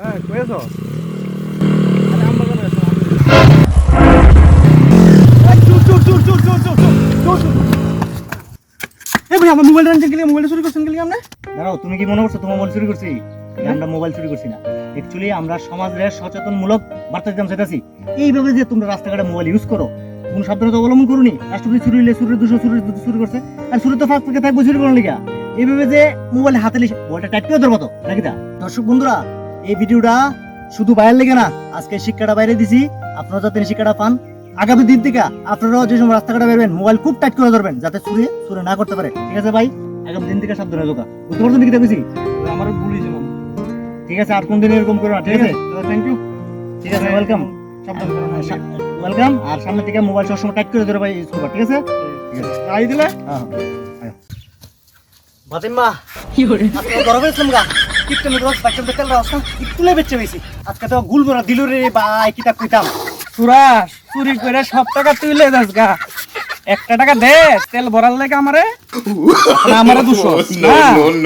হ্যাঁ কইছো আমার মোবাইল চুরি করছেন গেলি আমরা দাঁড়াও, তুমি কি মনে করছো তোমার মোবাইল চুরি করছি? আমরা মোবাইল চুরি করছি না, অ্যাকচুয়ালি আমরা সমাজের সচেতনমূলক বার্তা দিতে চাইতেছি। এইভাবে যে তোমরা রাস্তাঘাটে মোবাইল ইউজ করো, কোন সাবধানতা অবলম্বন করুনি। রাষ্ট্রপতি চুরি হইলে চুরির দুশো চুরি করছে, আর চুরি তো ফাঁক থেকে থাকবো চুরি করার লিগা। এইভাবে যে মোবাইল হাতে লিখে মোবাইলটা টাইপ করে ধরবো তো নাকি? দা দর্শক বন্ধুরা, এই ভিডিওটা শুধু বাইরে লেগে না, আজকে শিক্ষাটা বাইরে দিছি, আপনারা যাতে শিক্ষাটা পান। আগামী দিন থেকে আপনারাও যে সময় রাস্তাঘাটে বেরবেন মোবাইল খুব টাইট করে ধরবেন, যাতে চুরি না করতে পারে। ঠিক আছে ভাই, আগামী দিন থেকে সাবধানে থাকা। বুঝতে পারছো নাকি? বুঝি আমার ভুলই যাবো। ঠিক আছে, আর কোনদিন এরকম করো না। ঠিক আছে, থ্যাংক ইউ। ঠিক আছে, ওয়েলকাম। ওয়েলকাম। আর সামনে থেকে মোবাইল সবসময় টাইট করে ধরে ভাই ইউজ করবা। ঠিক আছে, ঠিক আছে, আই দিলে বাতিম্মা কি করে আজকে গরমে ছিলাম গা টিকটক মে রোজ বাচ্চা দেখতে রাস্তা ইতুলে বেচে বেশি। আজকে তো গুল বড় দিল রে ভাই, কিটা কইতাম। তোরা চুরি করে সব টাকা তুইলে যাস গা, একটা টাকা দে তেল ভরার লাগে আমারে, আমারে 200 না।